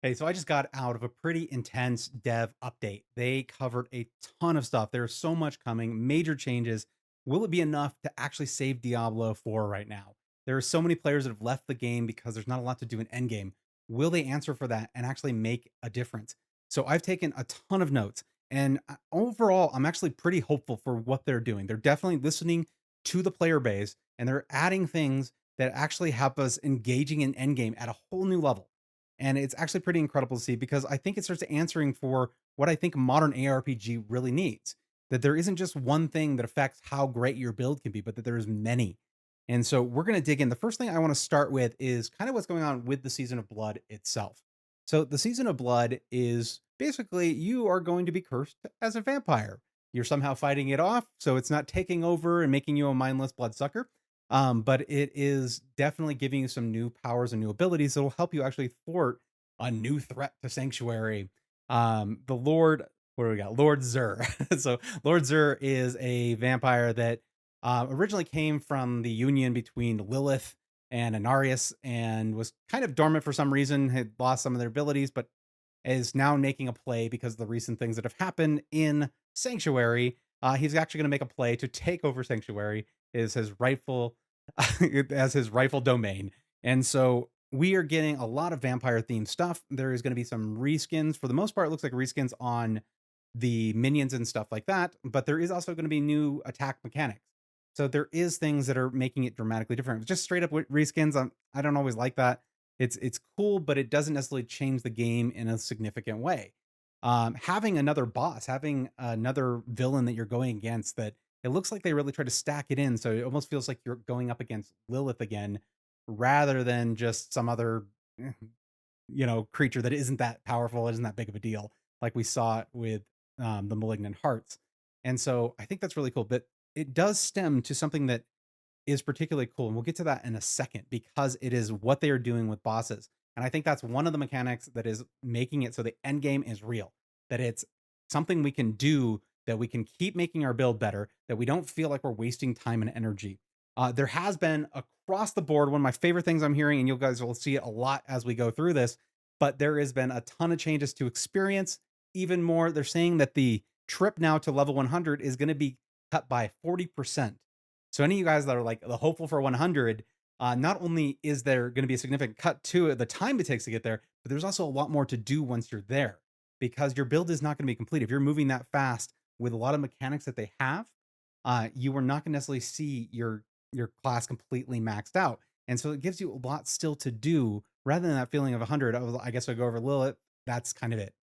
Hey, so I just got out of a pretty intense dev update. They covered a ton of stuff. There's so much coming, major changes. Will it be enough to actually save Diablo 4 right now? There are so many players that have left the game because there's not a lot to do in endgame. Will they answer for that and actually make a difference? So I've taken a ton of notes, and overall, I'm actually pretty hopeful for what they're doing. They're definitely listening to the player base, and they're adding things that actually help us engaging in endgame at a whole new level. And it's actually pretty incredible to see because I think it starts answering for what I think modern ARPG really needs. That there isn't just one thing that affects how great your build can be, but that there's many. And so we're going to dig in. The first thing I want to start with is kind of what's going on with the Season of Blood itself. So the Season of Blood is basically you are going to be cursed as a vampire. You're somehow fighting it off, so it's not taking over and making you a mindless bloodsucker. But it is definitely giving you some new powers and new abilities that will help you actually thwart a new threat to Sanctuary. The Lord, what do we got? Lord Zur. So Lord Zur is a vampire that originally came from the union between Lilith and Anarius and was kind of dormant for some reason, had lost some of their abilities, but is now making a play because of the recent things that have happened in Sanctuary. He's actually going to make a play to take over Sanctuary is his rightful as his rightful domain. And so we are getting a lot of vampire themed stuff. There is going to be some reskins. For the most part, it looks like reskins on the minions and stuff like that, but there is also going to be new attack mechanics. So there is things that are making it dramatically different. Just straight up reskins, I don't always like that. It's cool, but it doesn't necessarily change the game in a significant way. Having another boss, having another villain that you're going against that it looks like they really try to stack it in, so it almost feels like you're going up against Lilith again, rather than just some other, eh, creature that isn't that powerful, isn't that big of a deal, like we saw it with the Malignant Hearts. And so I think that's really cool. But it does stem to something that is particularly cool, and we'll get to that in a second because it is what they are doing with bosses. And I think that's one of the mechanics that is making it so the end game is real, that it's something we can do, that we can keep making our build better, that we don't feel like we're wasting time and energy. There has been across the board one of my favorite things I'm hearing, and you guys will see it a lot as we go through this. But there has been a ton of changes to experience. Even more, they're saying that the trip now to level 100 is going to be cut by 40%. So any of you guys that are like the hopeful for 100, not only is there going to be a significant cut to the time it takes to get there, but there's also a lot more to do once you're there because your build is not going to be complete. If you're moving that fast with a lot of mechanics that they have, you are not going to necessarily see your class completely maxed out. And so it gives you a lot still to do rather than that feeling of 100. Oh, I guess I go over Lilith. That's kind of it.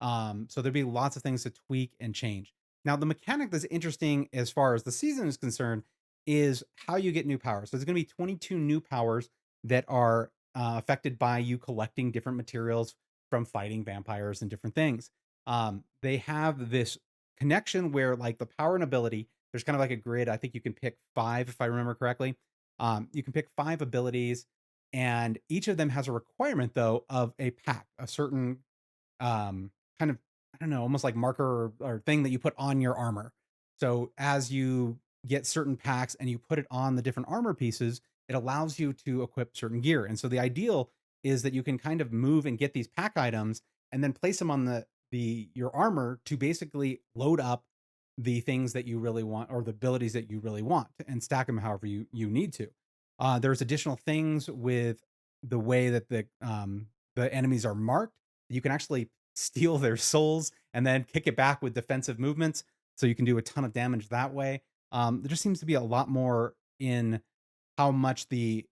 So there'd be lots of things to tweak and change. Now, the mechanic that's interesting as far as the season is concerned is how you get new powers. So there's going to be 22 new powers that are affected by you collecting different materials from fighting vampires and different things. They have this connection where, like, the power and ability, there's kind of like a grid. I think you can pick five, if I remember correctly. You can pick five abilities, and each of them has a requirement, though, of a pack, a certain kind of, I don't know, almost like marker or thing that you put on your armor. So as you get certain packs and you put it on the different armor pieces, it allows you to equip certain gear. And so the ideal is that you can kind of move and get these pack items and then place them on the your armor to basically load up the things that you really want or the abilities that you really want and stack them however you need to. There's additional things with the way that the enemies are marked. You can actually steal their souls and then kick it back with defensive movements, so you can do a ton of damage that way. There just seems to be a lot more in how much the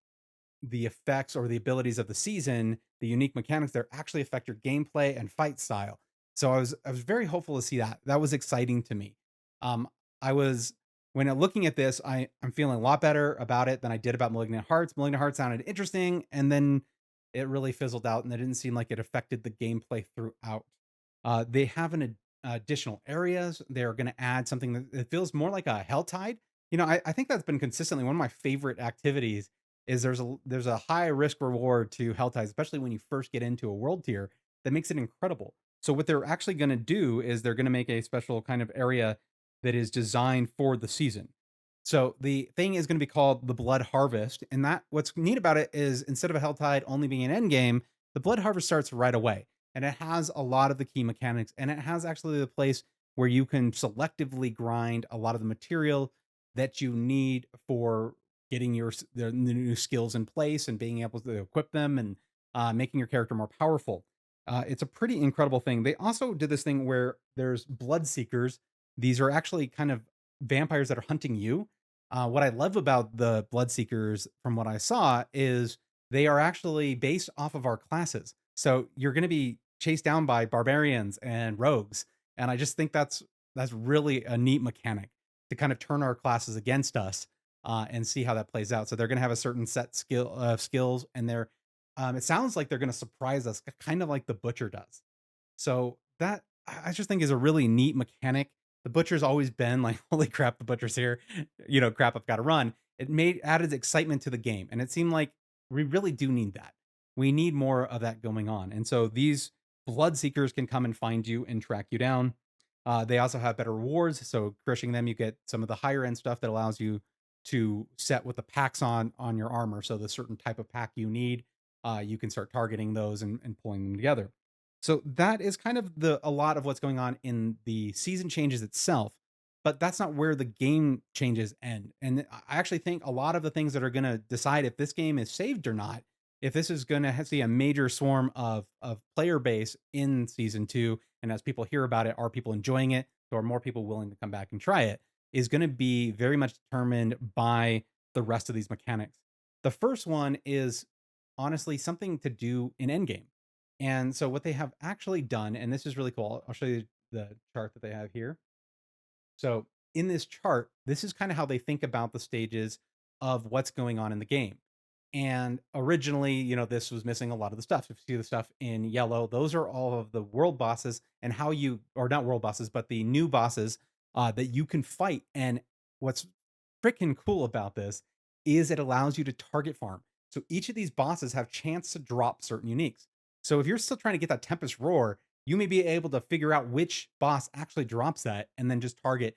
effects or the abilities of the season, the unique mechanics there actually affect your gameplay and fight style. So I was very hopeful to see that. That was exciting to me. Um, I was when looking at this, I'm feeling a lot better about it than I did about Malignant Hearts. Malignant Hearts sounded interesting, and then it really fizzled out, and it didn't seem like it affected the gameplay throughout. They have an additional areas. They're going to add something that it feels more like a Hell Tide. I think that's been consistently one of my favorite activities is there's a high risk reward to Hell Tide, especially when you first get into a world tier that makes it incredible. So what they're actually going to do is they're going to make a special kind of area that is designed for the season. So the thing is going to be called the Blood Harvest, and that what's neat about it is instead of a Hell Tide only being an end game, the Blood Harvest starts right away. and it has a lot of the key mechanics, and it has actually the place where you can selectively grind a lot of the material that you need for getting the new skills in place and being able to equip them and making your character more powerful. It's a pretty incredible thing. They also did this thing where there's blood seekers. These are actually kind of vampires that are hunting you. What I love about the blood seekers, from what I saw, is they are actually based off of our classes. So you're going to be chased down by barbarians and rogues, and I just think that's really a neat mechanic to kind of turn our classes against us and see how that plays out. So they're going to have a certain set skills, and they're it sounds like they're going to surprise us, kind of like the butcher does. So that I just think is a really neat mechanic. The butcher's always been like, holy crap, the butcher's here. Crap, I've got to run. It made added excitement to the game. And it seemed like we really do need that. We need more of that going on. And so these blood seekers can come and find you and track you down. They also have better rewards. So crushing them, you get some of the higher end stuff that allows you to set what the packs on your armor. So the certain type of pack you need, you can start targeting those and pulling them together. So that is kind of the a lot of what's going on in the season changes itself, but that's not where the game changes end. And I actually think a lot of the things that are going to decide if this game is saved or not, if this is going to see a major swarm of player base in season 2, and as people hear about it, are people enjoying it, or are more people willing to come back and try it, is going to be very much determined by the rest of these mechanics. The first one is honestly something to do in endgame. And so what they have actually done, and this is really cool. I'll show you the chart that they have here. So in this chart, this is kind of how they think about the stages of what's going on in the game. And originally, this was missing a lot of the stuff. If you see the stuff in yellow, those are all of the world bosses and how you, or not world bosses, but the new bosses that you can fight. And what's freaking cool about this is it allows you to target farm. So each of these bosses have chance to drop certain uniques. So if you're still trying to get that Tempest Roar, you may be able to figure out which boss actually drops that and then just target,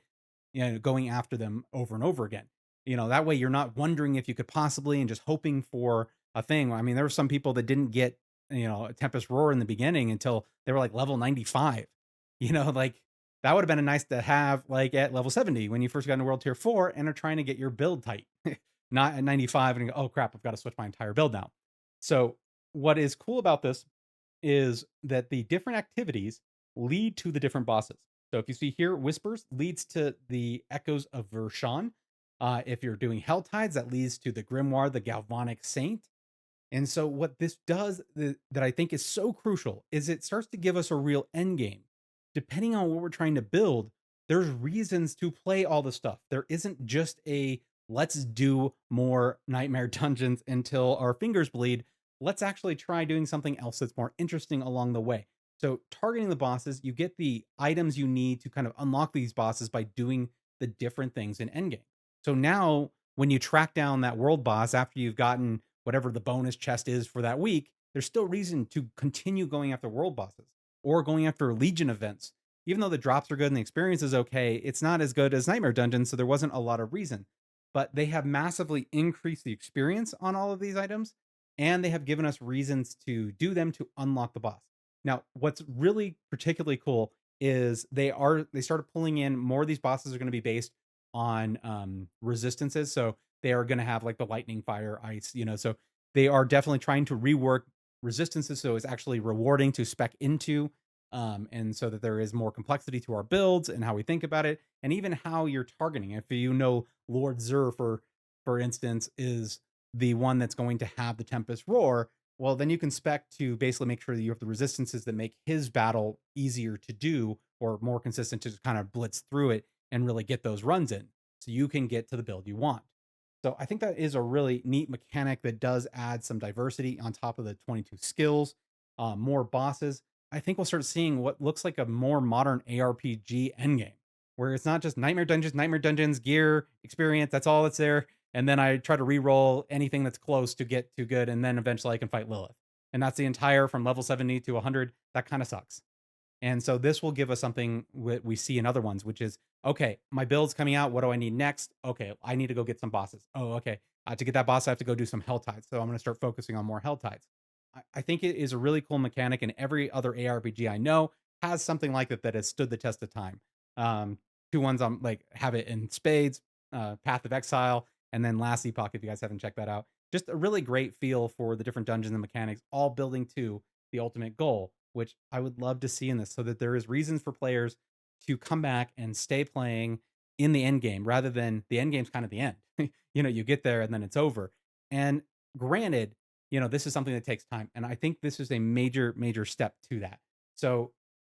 going after them over and over again. That way you're not wondering if you could possibly and just hoping for a thing. I mean, there were some people that didn't get, a Tempest Roar in the beginning until they were like level 95. Like that would have been a nice to have like at level 70 when you first got into World Tier 4 and are trying to get your build tight. Not at 95 and go, oh crap, I've got to switch my entire build now. So what is cool about this is that the different activities lead to the different bosses. So if you see here, Whispers leads to the Echoes of Vershawn. If you're doing Hell Tides, that leads to the Grimoire, the Galvanic Saint. And so what this does that I think is so crucial is it starts to give us a real end game. Depending on what we're trying to build, there's reasons to play all the stuff. There isn't just a let's do more nightmare dungeons until our fingers bleed. Let's actually try doing something else that's more interesting along the way. So targeting the bosses, you get the items you need to kind of unlock these bosses by doing the different things in endgame. So now when you track down that world boss after you've gotten whatever the bonus chest is for that week, there's still reason to continue going after world bosses or going after Legion events. Even though the drops are good and the experience is okay, it's not as good as Nightmare Dungeons, so there wasn't a lot of reason. But they have massively increased the experience on all of these items, and they have given us reasons to do them to unlock the boss. Now, what's really particularly cool is they started pulling in more of these bosses are going to be based on resistances. So they are going to have like the lightning, fire, ice, so they are definitely trying to rework resistances so it's actually rewarding to spec into, and so that there is more complexity to our builds and how we think about it, and even how you're targeting. If Lord Zur, for instance, is the one that's going to have the Tempest Roar, well, then you can spec to basically make sure that you have the resistances that make his battle easier to do or more consistent to just kind of blitz through it and really get those runs in so you can get to the build you want. So I think that is a really neat mechanic that does add some diversity on top of the 22 skills, more bosses. I think we'll start seeing what looks like a more modern ARPG endgame, where it's not just Nightmare Dungeons, gear, experience, that's all that's there. And then I try to re-roll anything that's close to get too good, and then eventually I can fight Lilith. And that's the entire from level 70 to 100. That kind of sucks. And so this will give us something we see in other ones, which is, okay, my build's coming out. What do I need next? Okay, I need to go get some bosses. Oh, okay. To get that boss, I have to go do some Hell Tides. So I'm going to start focusing on more Hell Tides. I think it is a really cool mechanic, and every other ARPG I know has something like it that has stood the test of time. Um, Two ones on like have it in spades, Path of Exile, and then Last Epoch. If you guys haven't checked that out, just a really great feel for the different dungeons and mechanics, all building to the ultimate goal, which I would love to see in this, so that there is reasons for players to come back and stay playing in the end game rather than the end game's kind of the end. You get there and then it's over. And granted, this is something that takes time. And I think this is a major, major step to that. So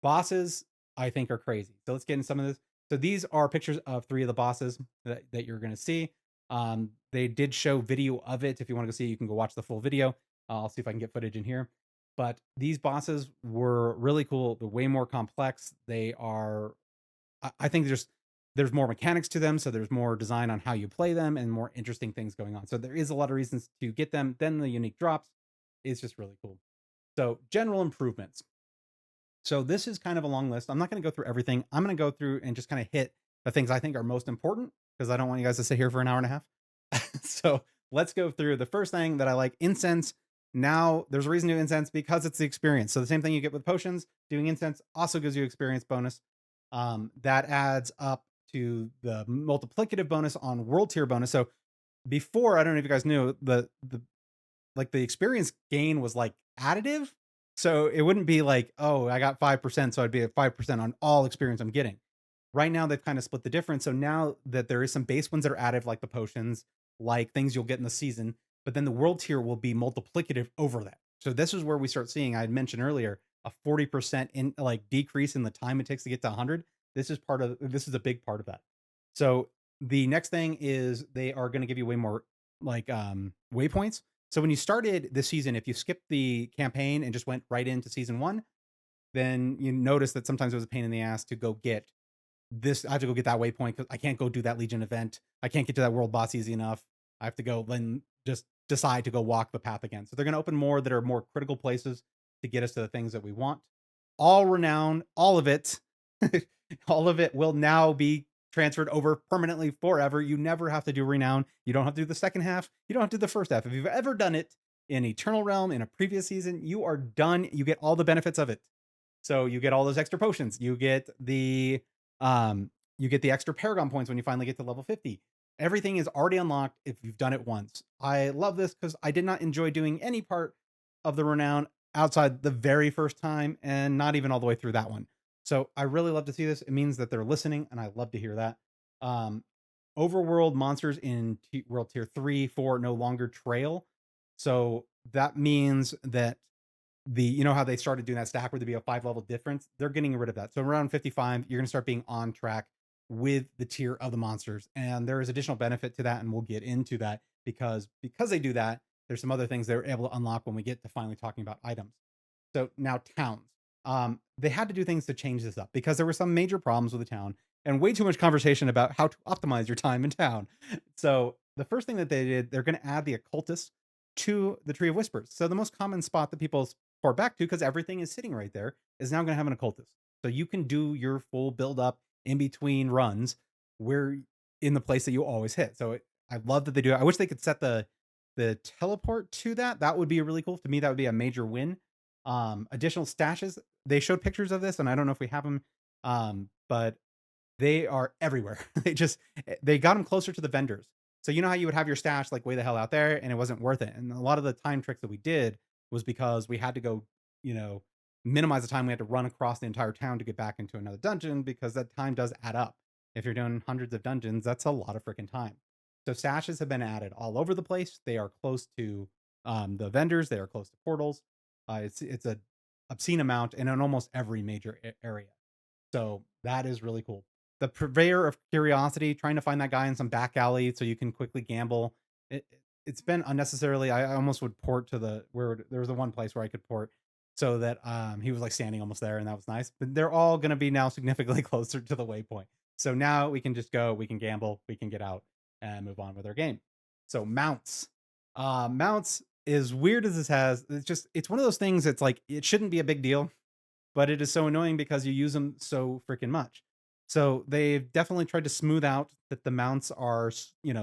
bosses, I think, are crazy. So let's get into some of this. So these are pictures of three of the bosses that you're going to see. They did show video of it. If you want to go see it, you can go watch the full video. I'll see if I can get footage in here. But these bosses were really cool. They're way more complex. They are, I think there's more mechanics to them, so there's more design on how you play them and more interesting things going on. So there is a lot of reasons to get them. Then the unique drops is just really cool. So general improvements. So this is kind of a long list. I'm not going to go through everything. I'm going to go through and just kind of hit the things I think are most important because I don't want you guys to sit here for an hour and a half. So let's go through the first thing that I like: incense. Now there's a reason to incense because it's the experience. So the same thing you get with potions, doing incense also gives you experience bonus. That adds up to the multiplicative bonus on world tier bonus. So before, I don't know if you guys knew, the experience gain was like additive. So it wouldn't be like, oh, I got 5%, so I'd be at 5% on all experience I'm getting. Right now, they've kind of split the difference. So now that there is some base ones that are additive, like the potions, like things you'll get in the season, but then the world tier will be multiplicative over that. So this is where we start seeing, I had mentioned earlier, a 40% in like decrease in the time it takes to get to 100. This is a big part of that. So the next thing is they are going to give you way more like waypoints. So when you started this season, if you skipped the campaign and just went right into season one, then you notice that sometimes it was a pain in the ass to go get this. I have to go get that waypoint because I can't go do that Legion event. I can't get to that world boss easy enough. I have to go then just decide to go walk the path again. So they're going to open more that are more critical places to get us to the things that we want. All renown, all of it, all of it will now be transferred over permanently forever. You never have to do renown. You don't have to do the second half. You don't have to do the first half. If you've ever done it in Eternal Realm in a previous season, you are done. You get all the benefits of it. So you get all those extra potions. You get the extra Paragon points when you finally get to level 50. Everything is already unlocked if you've done it once. I love this because I did not enjoy doing any part of the renown outside the very first time and not even all the way through that one. So I really love to see this. It means that they're listening, and I love to hear that. Um, Overworld monsters in World Tier 3, 4 no longer trail. So that means that how they started doing that stack where there'd be a 5 level difference, they're getting rid of that. So around 55, you're going to start being on track with the tier of the monsters, and there is additional benefit to that, and we'll get into that because they do that. There's some other things they're able to unlock when we get to finally talking about items. So now towns. They had to do things to change this up because there were some major problems with the town and way too much conversation about how to optimize your time in town. So the first thing that they did, they're going to add the occultist to the Tree of Whispers. So the most common spot that people pour back to, because everything is sitting right there, is now going to have an occultist. So you can do your full build up in between runs where in the place that you always hit. So I love that they do it. I wish they could set the teleport to that. That would be really cool. To me, that would be a major win. Additional stashes. They showed pictures of this, and I don't know if we have them, but they are everywhere. They got them closer to the vendors. So you know how you would have your stash like way the hell out there, and it wasn't worth it. And a lot of the time tricks that we did was because we had to go, minimize the time we had to run across the entire town to get back into another dungeon because that time does add up. If you're doing hundreds of dungeons, that's a lot of freaking time. So stashes have been added all over the place. They are close to the vendors. They are close to portals. It's a obscene amount and in almost every major area. So that is really cool. The purveyor of curiosity, trying to find that guy in some back alley so you can quickly gamble. It's been unnecessarily. I almost would port to there was the one place where I could port so that he was like standing almost there, and that was nice. But they're all going to be now significantly closer to the waypoint. So now we can just go, we can gamble, we can get out and move on with our game. So mounts. Mounts, as weird as this has, it's one of those things that's like it shouldn't be a big deal, but it is so annoying because you use them so freaking much. So they've definitely tried to smooth out that the mounts are,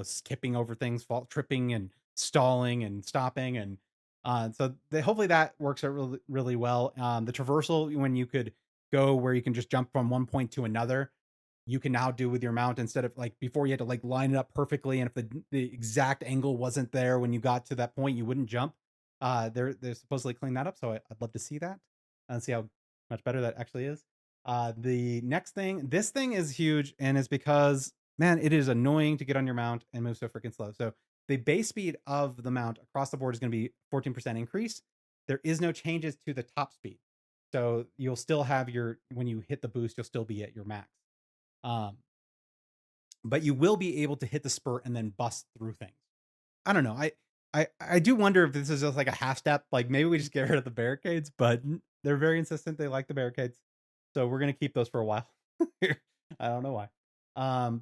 skipping over things, fault tripping and stalling and stopping. And Hopefully that works out really, really well. The traversal, when you could go where you can just jump from one point to another, you can now do with your mount instead of like before you had to like line it up perfectly. And if the exact angle wasn't there when you got to that point, you wouldn't jump. They're supposedly cleaning that up. So I'd love to see that and see how much better that actually is. The next thing, this thing is huge, and it's because man, it is annoying to get on your mount and move so freaking slow. So the base speed of the mount across the board is going to be 14% increase. There is no changes to the top speed. So you'll still have your when you hit the boost, you'll still be at your max. Um, but you will be able to hit the spurt and then bust through things. I don't know. I do wonder if this is just like a half step. Like maybe we just get rid of the barricades, but they're very insistent. They like the barricades, so we're gonna keep those for a while. I don't know why.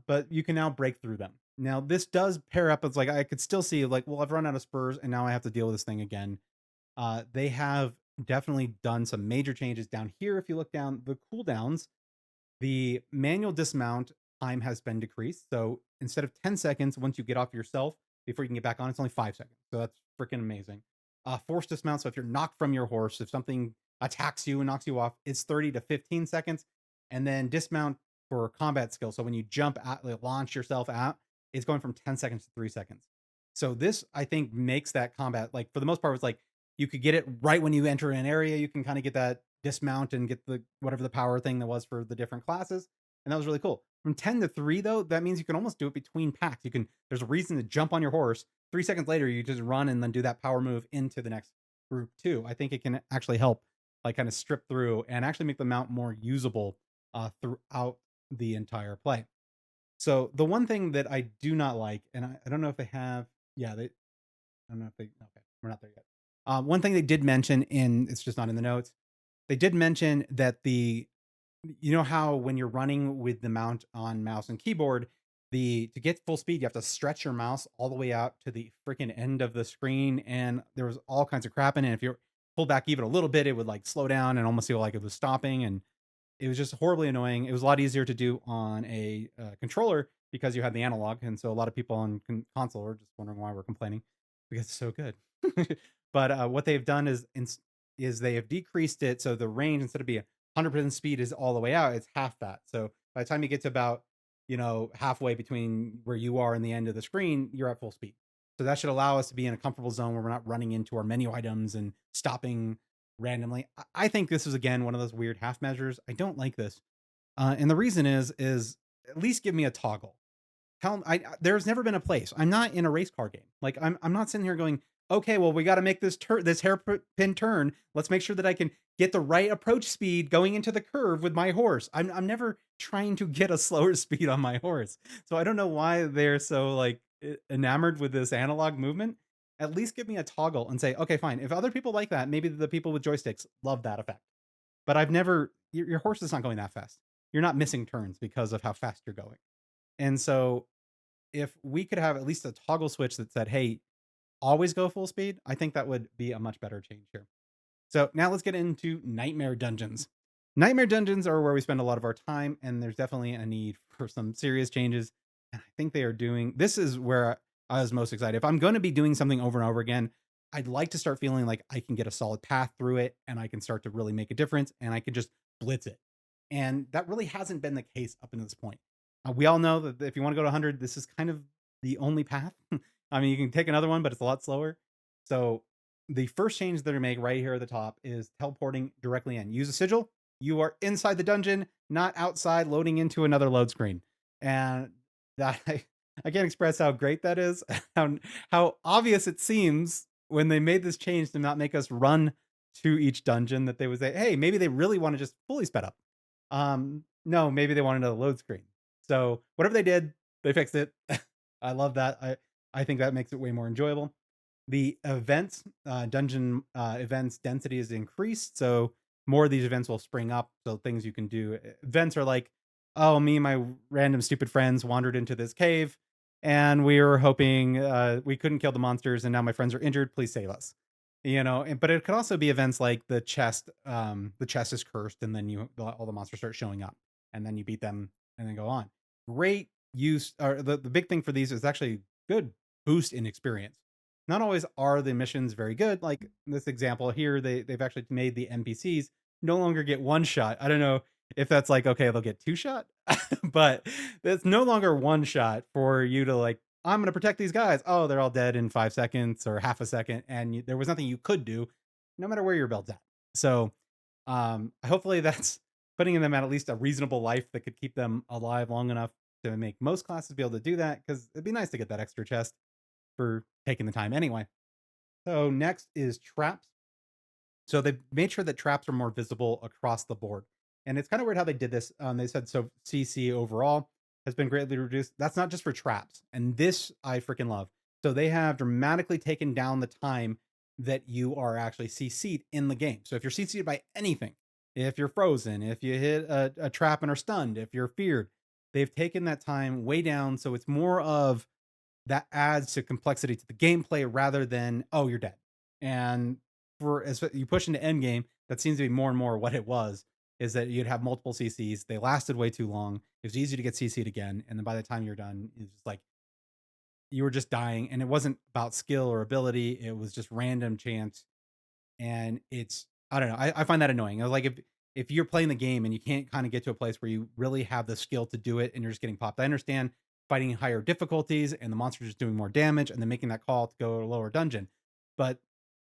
But you can now break through them. Now this does pair up as like I could still see like, well, I've run out of spurs and now I have to deal with this thing again. They have definitely done some major changes down here. If you look down the cooldowns, the manual dismount time has been decreased. So instead of 10 seconds once you get off yourself before you can get back on, it's only 5 seconds. So that's freaking amazing. Forced dismount. So if you're knocked from your horse, if something attacks you and knocks you off, it's 30 to 15 seconds. And then dismount for combat skill. So when you jump out, like, launch yourself out, it's going from 10 seconds to 3 seconds. So this, I think, makes that combat, like for the most part, was like you could get it right when you enter an area. You can kind of get that dismount and get the whatever the power thing that was for the different classes. And that was really cool. From 10 to 3, though, that means you can almost do it between packs. You can, there's a reason to jump on your horse. 3 seconds later, you just run and then do that power move into the next group too. I think it can actually help like kind of strip through and actually make the mount more usable throughout the entire play. So the one thing that I do not like, and I don't know if they have, yeah, they, I don't know if they, okay, we're not there yet. One thing they did mention in, it's just not in the notes. They did mention that you know how when you're running with the mount on mouse and keyboard, the to get full speed, you have to stretch your mouse all the way out to the freaking end of the screen, and there was all kinds of crap in it. If you pulled back even a little bit, it would like slow down and almost feel like it was stopping, and it was just horribly annoying. It was a lot easier to do on a controller because you had the analog, and so a lot of people on console are just wondering why we're complaining because it's so good. But what they've done is they have decreased it so the range instead of being 100% speed is all the way out, it's half that. So by the time you get to about halfway between where you are and the end of the screen, you're at full speed. So that should allow us to be in a comfortable zone where we're not running into our menu items and stopping randomly. I think this is again one of those weird half measures. I don't like this, and the reason is at least give me a toggle. There's never been a place. I'm not in a race car game. Like I'm not sitting here going, okay, well we got to make this hairpin turn. Let's make sure that I can get the right approach speed going into the curve with my horse. I'm never trying to get a slower speed on my horse. So I don't know why they're so like enamored with this analog movement. At least give me a toggle and say, okay, fine. If other people like that, maybe the people with joysticks love that effect. But I've never, your horse is not going that fast. You're not missing turns because of how fast you're going. And so if we could have at least a toggle switch that said, hey, always go full speed, I think that would be a much better change here. So now let's get into nightmare dungeons. Nightmare dungeons are where we spend a lot of our time, and there's definitely a need for some serious changes. And I think they are doing this is where I was most excited. If I'm going to be doing something over and over again, I'd like to start feeling like I can get a solid path through it and I can start to really make a difference and I can just blitz it. And that really hasn't been the case up until this point. We all know that if you want to go to 100, this is kind of the only path. I mean, you can take another one, but it's a lot slower. So the first change that they make right here at the top is teleporting directly in. Use a sigil. You are inside the dungeon, not outside loading into another load screen. And that I can't express how great that is, how obvious it seems when they made this change to not make us run to each dungeon that they would say, hey, maybe they really want to just fully sped up. No, maybe they wanted a load screen. So whatever they did, they fixed it. I love that. I think that makes it way more enjoyable. The events, dungeon events density is increased, so more of these events will spring up. So things you can do. Events are like, oh, me and my random stupid friends wandered into this cave, and we were hoping we couldn't kill the monsters, and now my friends are injured. Please save us. But it could also be events like the chest. The chest is cursed, and then all the monsters start showing up, and then you beat them, and then go on. Great use. Or the big thing for these is actually good boost in experience. not always are the missions very good. Like this example here, they've actually made the NPCs no longer get one shot. I don't know if that's like okay, they'll get two shot, but it's no longer one shot for you to like. I'm going to protect these guys. Oh, they're all dead in 5 seconds or half a second, and there was nothing you could do, no matter where your build's at. So, hopefully that's putting them at least a reasonable life that could keep them alive long enough to make most classes be able to do that. Because it'd be nice to get that extra chest for taking the time anyway. So next is traps. So they made sure that traps are more visible across the board. And it's kind of weird how they did this. They said so CC overall has been greatly reduced. That's not just for traps. And this I freaking love. So they have dramatically taken down the time that you are actually CC'd in the game. So if you're CC'd by anything, if you're frozen, if you hit a trap and are stunned, if you're feared, they've taken that time way down. So it's more of that adds to complexity to the gameplay rather than, "Oh, you're dead." And for as you push into end game, that seems to be more and more what it was, is that you'd have multiple CCs, they lasted way too long, it was easy to get CC'd again, and then by the time you're done, it's just like, you were just dying, and it wasn't about skill or ability, it was just random chance, and it's I don't know, I find that annoying. I was like, if you're playing the game and you can't kinda get to a place where you really have the skill to do it and you're just getting popped, I understand fighting higher difficulties and the monster's just doing more damage and then making that call to go to a lower dungeon. But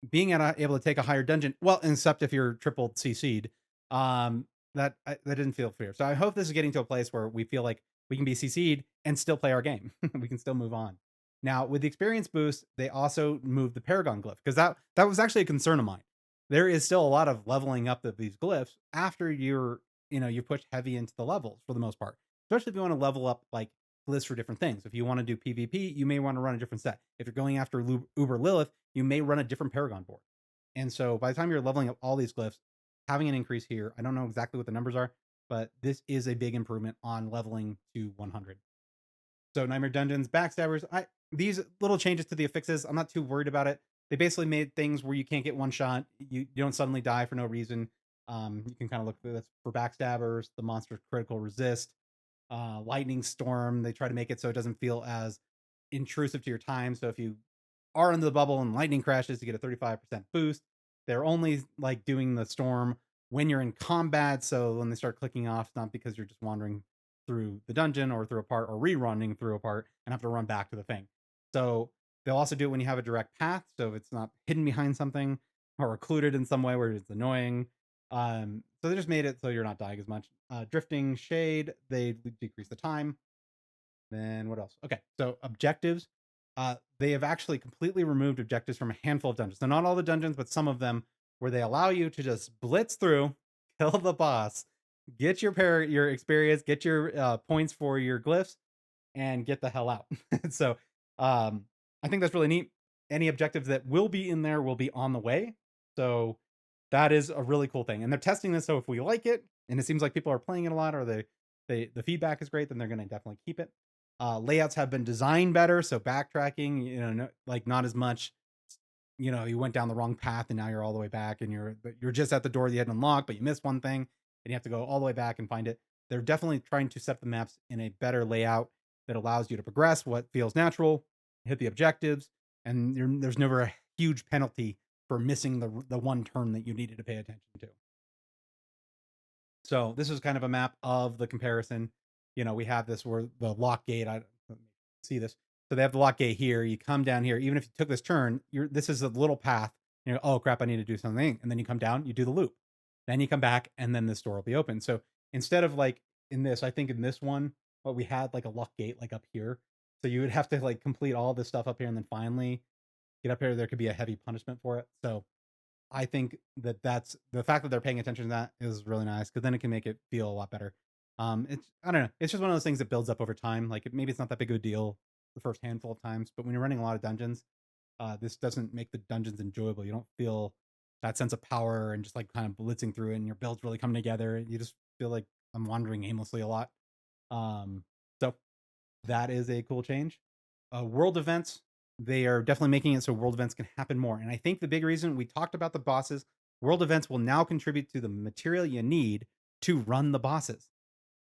being able to take a higher dungeon, well, except if you're triple CC'd, that didn't feel fair. So I hope this is getting to a place where we feel like we can be CC'd and still play our game. We can still move on. Now, with the experience boost, they also moved the Paragon glyph because that was actually a concern of mine. There is still a lot of leveling up of these glyphs after you push heavy into the levels for the most part. Especially if you want to level up like glyphs for different things. If you want to do PvP, you may want to run a different set. If you're going after Uber Lilith, you may run a different Paragon board. And so by the time you're leveling up all these glyphs, having an increase here, I don't know exactly what the numbers are, but this is a big improvement on leveling to 100. So Nightmare Dungeons, Backstabbers, these little changes to the affixes, I'm not too worried about it. They basically made things where you can't get one shot, you don't suddenly die for no reason. You can kind of look through this for Backstabbers, the monster's critical resist, lightning storm. They try to make it so it doesn't feel as intrusive to your time. So if you are in the bubble and lightning crashes, you get a 35% boost. They're only like doing the storm when you're in combat. So when they start clicking off, it's not because you're just wandering through the dungeon or through a part or rerunning through a part and have to run back to the thing. So they'll also do it when you have a direct path. So if it's not hidden behind something or occluded in some way where it's annoying. So they just made it so you're not dying as much. Drifting shade, they decrease the time. Then what else? Okay, so objectives. They have actually completely removed objectives from a handful of dungeons. So not all the dungeons, but some of them where they allow you to just blitz through, kill the boss, get your experience, get your points for your glyphs, and get the hell out. So I think that's really neat. Any objectives that will be in there will be on the way. So that is a really cool thing. And they're testing this. So if we like it, and it seems like people are playing it a lot, or the feedback is great, then they're going to definitely keep it. Layouts have been designed better. So backtracking, like not as much, you went down the wrong path and now you're all the way back and you're just at the door you had unlocked, but you missed one thing and you have to go all the way back and find it. They're definitely trying to set the maps in a better layout that allows you to progress what feels natural, hit the objectives, and there's never a huge penalty for missing the one turn that you needed to pay attention to. So this is kind of a map of the comparison. We have this where the lock gate. I don't see this. So they have the lock gate here. You come down here. Even if you took this turn, this is a little path. Oh crap, I need to do something. And then you come down, you do the loop. Then you come back, and then this door will be open. So instead of like in this, I think in this one, what we had like a lock gate like up here. So you would have to like complete all this stuff up here, and then finally get up here. There could be a heavy punishment for it. So I think that's the fact that they're paying attention to that is really nice because then it can make it feel a lot better. It's I don't know. It's just one of those things that builds up over time. Like maybe it's not that big of a deal the first handful of times, but when you're running a lot of dungeons, this doesn't make the dungeons enjoyable. You don't feel that sense of power and just like kind of blitzing through it, and your builds really come together. You just feel like I'm wandering aimlessly a lot. So that is a cool change. World events, they are definitely making it so world events can happen more. And I think the big reason we talked about the bosses, world events will now contribute to the material you need to run the bosses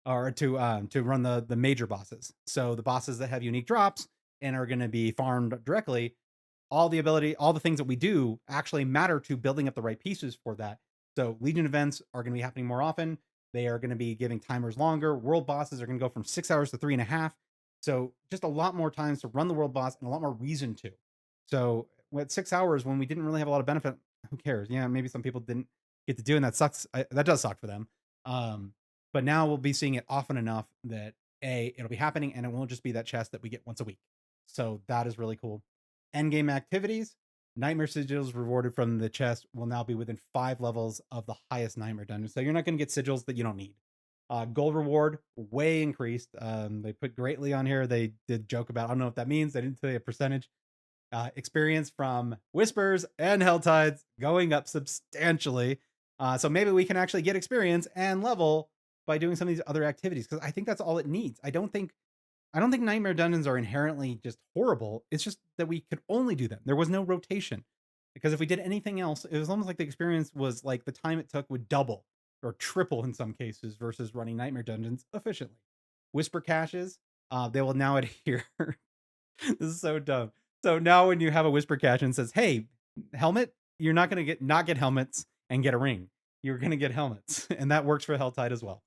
or to run the major bosses. So the bosses that have unique drops and are going to be farmed directly, all the things that we do actually matter to building up the right pieces for that. So Legion events are going to be happening more often. They are going to be giving timers longer. World bosses are going to go from 6 hours to 3.5. So just a lot more times to run the world boss and a lot more reason to. So with 6 hours, when we didn't really have a lot of benefit, who cares? Yeah, maybe some people didn't get to do, and that sucks. That does suck for them. Um, but now we'll be seeing it often enough that it'll be happening, and it won't just be that chest that we get once a week. So that is really cool. End game activities. Nightmare sigils rewarded from the chest will now be within 5 levels of the highest nightmare dungeon. So you're not going to get sigils that you don't need. Gold reward way increased. They put greatly on here. They did joke about, I don't know what that means. They didn't say a percentage. Experience from Whispers and Helltides going up substantially. So maybe we can actually get experience and level by doing some of these other activities, because I think that's all it needs. I don't think nightmare dungeons are inherently just horrible. It's just that we could only do them. There was no rotation. Because if we did anything else, it was almost like the experience was like the time it took would double or triple in some cases versus running nightmare dungeons efficiently. Whisper caches, they will now adhere. This is so dumb. So now when you have a whisper cache and says, "Hey, helmet," you're not going to not get helmets and get a ring. You're going to get helmets, and that works for Helltide as well.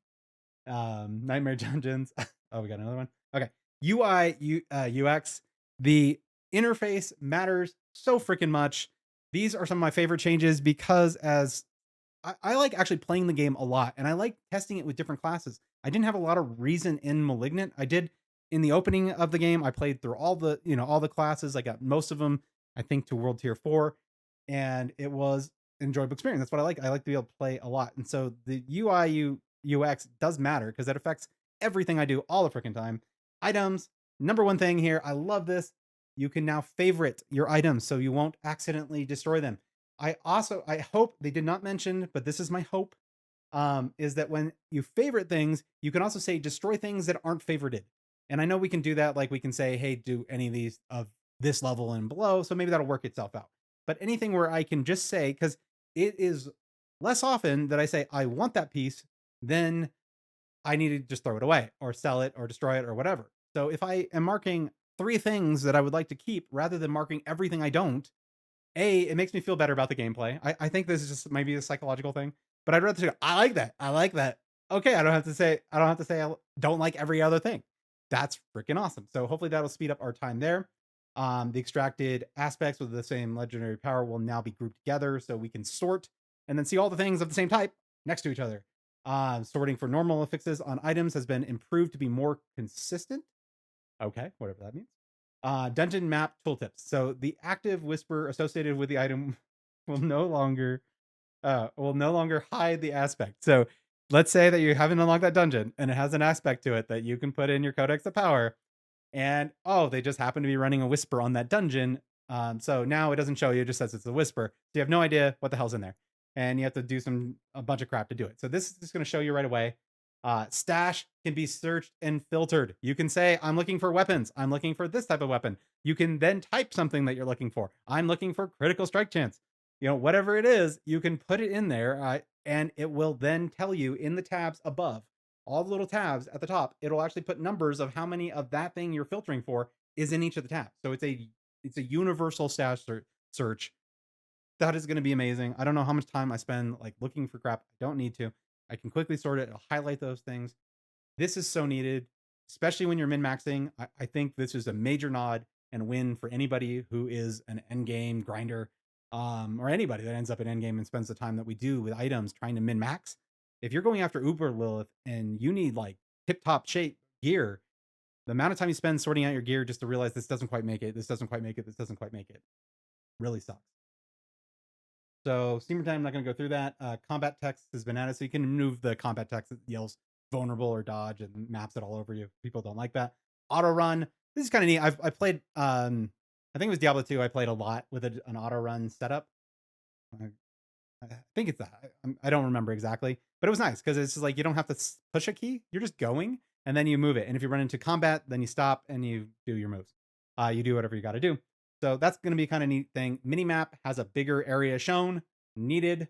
Nightmare dungeons. Oh, we got another one. Okay. UX. The interface matters so freaking much. These are some of my favorite changes because as I like actually playing the game a lot, and I like testing it with different classes. I didn't have a lot of reason in Malignant. I did in the opening of the game. I played through all the classes. I got most of them, I think, to World Tier 4, and it was an enjoyable experience. That's what I like. I like to be able to play a lot, and so the UX does matter because that affects everything I do all the freaking time. Items, number one thing here. I love this. You can now favorite your items so you won't accidentally destroy them. I hope they did not mention, but this is my hope, is that when you favorite things, you can also say destroy things that aren't favorited. And I know we can do that, like we can say, hey, do any of these of this level and below. So maybe that'll work itself out. But anything where I can just say, because it is less often that I say I want that piece, then I need to just throw it away or sell it or destroy it or whatever. So if I am marking 3 things that I would like to keep rather than marking everything I don't, it makes me feel better about the gameplay. I think this is just maybe a psychological thing, but I'd rather say, I like that. I like that. Okay, I don't have to say I don't like every other thing. That's freaking awesome. So hopefully that'll speed up our time there. The extracted aspects with the same legendary power will now be grouped together so we can sort and then see all the things of the same type next to each other. Sorting for normal affixes on items has been improved to be more consistent. Okay, whatever that means. Dungeon map tooltips. So the active whisper associated with the item will no longer hide the aspect. So let's say that you haven't unlocked that dungeon and it has an aspect to it that you can put in your codex of power, and they just happen to be running a whisper on that dungeon. So now it doesn't show you; it just says it's a whisper. So you have no idea what the hell's in there, and you have to do a bunch of crap to do it. So this is just going to show you right away. Stash can be searched and filtered. You can say, I'm looking for weapons. I'm looking for this type of weapon. You can then type something that you're looking for. I'm looking for critical strike chance. Whatever it is, you can put it in there, and it will then tell you in the tabs above, all the little tabs at the top, it'll actually put numbers of how many of that thing you're filtering for is in each of the tabs. So it's a universal stash search. That is going to be amazing. I don't know how much time I spend like looking for crap. I don't need to. I can quickly sort it. It'll highlight those things. This is so needed, especially when you're min-maxing. I think this is a major nod and win for anybody who is an endgame grinder, or anybody that ends up in endgame and spends the time that we do with items trying to min-max. If you're going after Uber Lilith and you need like tip-top shape gear, the amount of time you spend sorting out your gear just to realize this doesn't quite make it, this doesn't quite make it, this doesn't quite make it, really sucks. So steamer time, I'm not going to go through that. Combat text has been added, so you can remove the combat text that yells vulnerable or dodge and maps it all over you. People don't like that. Auto run. This is kind of neat. I played, I think it was Diablo 2. I played a lot with an auto run setup. I think it's that. I don't remember exactly, but it was nice because it's just like you don't have to push a key. You're just going and then you move it. And if you run into combat, then you stop and you do your moves. You do whatever you got to do. So that's going to be kind of neat thing. Minimap has a bigger area shown. Needed.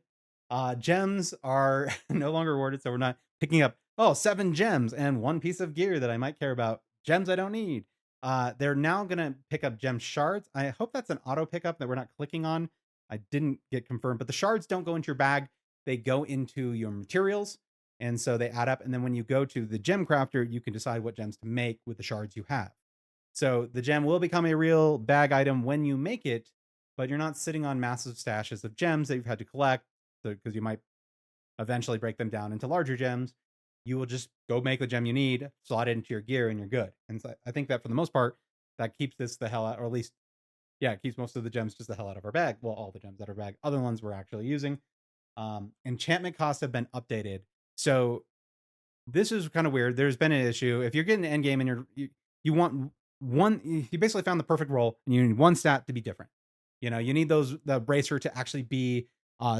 Gems are no longer rewarded, so we're not picking up 7 gems and 1 piece of gear that I might care about. Gems I don't need. They're now gonna pick up gem shards. I hope that's an auto pickup that we're not clicking on. I didn't get confirmed, but the shards don't go into your bag. They go into your materials, and so they add up. And then when you go to the gem crafter, you can decide what gems to make with the shards you have. So the gem will become a real bag item when you make it, but you're not sitting on massive stashes of gems that you've had to collect, because you might eventually break them down into larger gems. You will just go make the gem you need, slot it into your gear, and you're good. And so I think that for the most part, that keeps this the hell out, or at least, yeah, it keeps most of the gems just the hell out of our bag. Well, all the gems out of our bag, other ones we're actually using. Enchantment costs have been updated. So this is kind of weird. There's been an issue. If you're getting an end game and you want one, you basically found the perfect roll, and you need one stat to be different. You need the bracer to actually be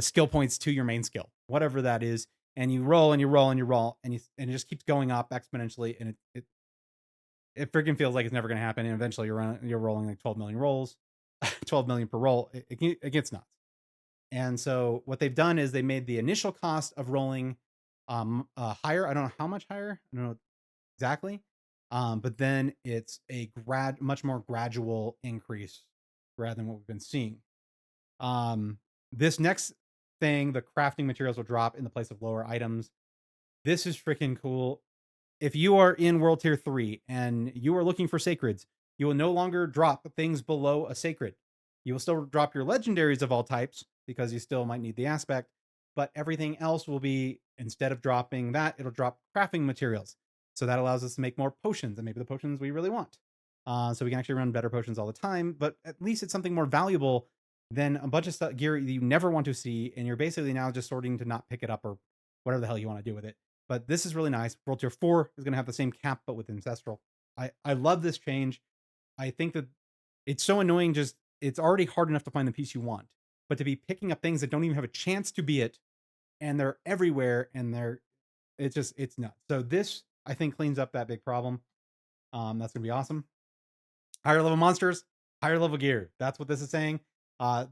skill points to your main skill, whatever that is. And you roll and you roll and you roll, and it just keeps going up exponentially, and it freaking feels like it's never going to happen. And eventually you're rolling like 12 million rolls, 12 million per roll. It gets nuts. And so what they've done is they made the initial cost of rolling higher. I don't know how much higher. I don't know exactly. But then it's a much more gradual increase rather than what we've been seeing. This next thing, the crafting materials will drop in the place of lower items. This is freaking cool. If you are in World Tier 3 and you are looking for sacreds, you will no longer drop things below a sacred. You will still drop your legendaries of all types, because you still might need the aspect, but everything else will be, instead of dropping that, it'll drop crafting materials. So that allows us to make more potions, and maybe the potions we really want. So we can actually run better potions all the time, but at least it's something more valuable than a bunch of stuff, gear you never want to see, and you're basically now just sorting to not pick it up or whatever the hell you want to do with it. But this is really nice. World Tier 4 is going to have the same cap, but with Ancestral. I love this change. I think that it's so annoying. Just, it's already hard enough to find the piece you want, but to be picking up things that don't even have a chance to be it, and they're everywhere, and it's nuts. So this, I think, cleans up that big problem. That's gonna be awesome. Higher level monsters, higher level gear. That's what this is saying.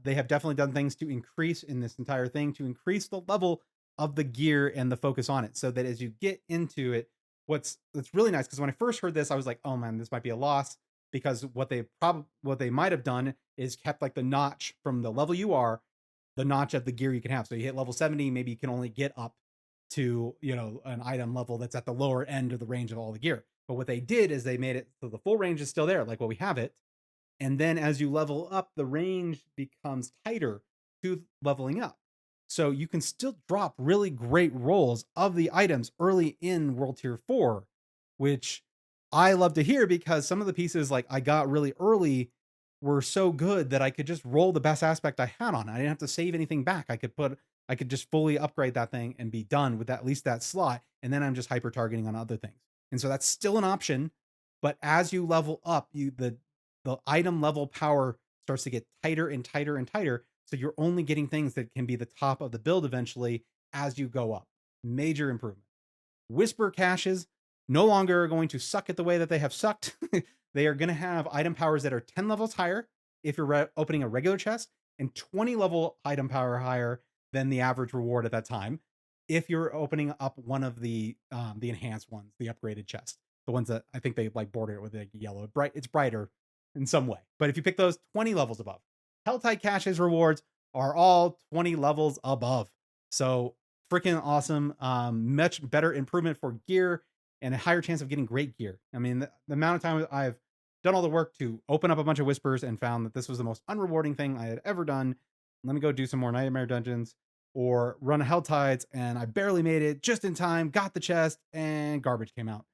They have definitely done things to increase in this entire thing, to increase the level of the gear and the focus on it, so that as you get into it, what's really nice, because when I first heard this, I was like, oh man, this might be a loss, because what they might have done is kept like the notch from the level you are, the notch of the gear you can have. So you hit level 70, maybe you can only get up to, an item level that's at the lower end of the range of all the gear. But what they did is they made it so the full range is still there, like what we have it. And then as you level up, the range becomes tighter to leveling up. So you can still drop really great rolls of the items early in World Tier 4, which I love to hear, because some of the pieces like I got really early were so good that I could just roll the best aspect I had on it. I didn't have to save anything back. I could just fully upgrade that thing and be done with at least that slot. And then I'm just hyper targeting on other things. And so that's still an option. But as you level up, the item level power starts to get tighter and tighter and tighter. So you're only getting things that can be the top of the build eventually as you go up. Major improvement. Whisper caches no longer are going to suck it the way that they have sucked. They are going to have item powers that are 10 levels higher if you're opening a regular chest, and 20 level item power higher than the average reward at that time if you're opening up one of the enhanced ones, the upgraded chest, the ones that I think they like border it with like yellow. It's brighter in some way. But if you pick those 20 levels above, Helltide caches rewards are all 20 levels above. So freaking awesome. Much better improvement for gear and a higher chance of getting great gear. I mean, the amount of time I've done all the work to open up a bunch of whispers and found that this was the most unrewarding thing I had ever done. Let me go do some more nightmare dungeons or run a Helltides, and I barely made it just in time, got the chest, and garbage came out.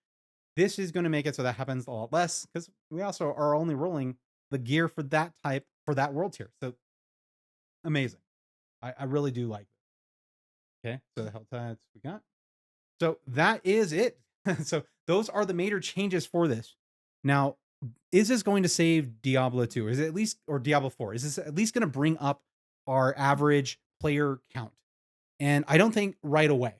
This is going to make it so that happens a lot less, because we also are only rolling the gear for that type for that world tier. So amazing. I really do like it. Okay, so the Helltides we got. So that is it. So those are the major changes for this. Now, is this going to save Diablo 2? Is it at least, or Diablo 4? Is this at least going to bring up our average player count? And I don't think right away,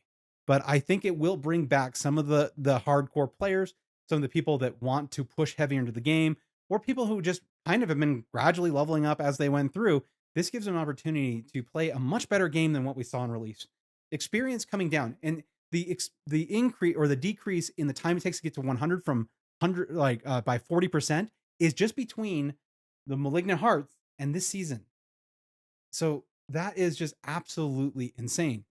but I think it will bring back some of the hardcore players, some of the people that want to push heavier into the game, or people who just kind of have been gradually leveling up as they went through. This gives them an opportunity to play a much better game than what we saw in release. Experience coming down, and the increase or the decrease in the time it takes to get to 100 from hundred by 40% is just between the Malignant Hearts and this season. So that is just absolutely insane.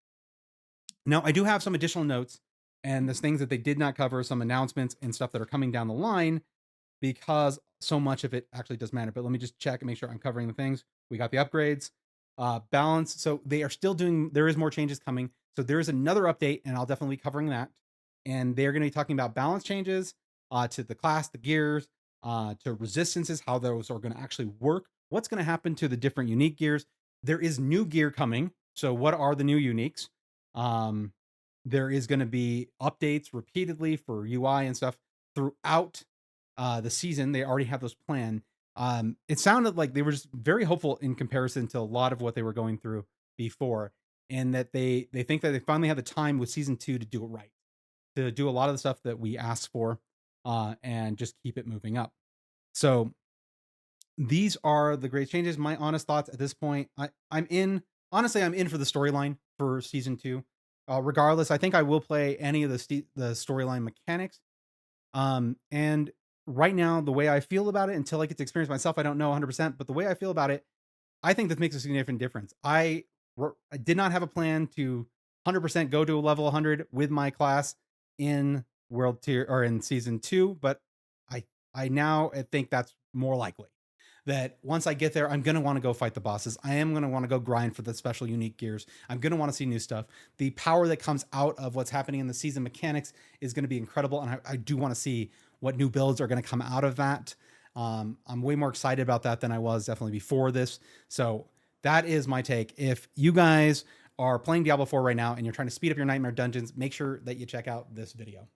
Now, I do have some additional notes and there's things that they did not cover, some announcements and stuff that are coming down the line because so much of it actually does matter. But let me just check and make sure I'm covering the things. We got the upgrades, balance. So they are still doing, there is more changes coming. So there is another update, and I'll definitely be covering that. And they're going to be talking about balance changes to the class, the gears, to resistances, how those are going to actually work. What's going to happen to the different unique gears? There is new gear coming. So what are the new uniques? Um, there is going to be updates repeatedly for UI and stuff throughout the season. They already have those planned. It sounded like they were just very hopeful in comparison to a lot of what they were going through before, and that they think that they finally have the time with season 2 to do it right, to do a lot of the stuff that we asked for, and just keep it moving up. So these are the great changes. My honest thoughts at this point, I'm in. Honestly, I'm in for the storyline for season 2. Regardless, I think I will play any of the storyline mechanics. And right now, the way I feel about it, until I get to experience myself, I don't know 100%. But the way I feel about it, I think this makes a significant difference. I did not have a plan to 100% go to a level 100 with my class in world tier or in season 2, but I I now think that's more likely. That once I get there, I'm gonna want to go fight the bosses. I am gonna want to go grind for the special unique gears. I'm gonna want to see new stuff. The power that comes out of what's happening in the season mechanics is gonna be incredible, and I do want to see what new builds are gonna come out of that. I'm way more excited about that than I was definitely before this. So that is my take. If you guys are playing Diablo 4 right now and you're trying to speed up your nightmare dungeons, make sure that you check out this video.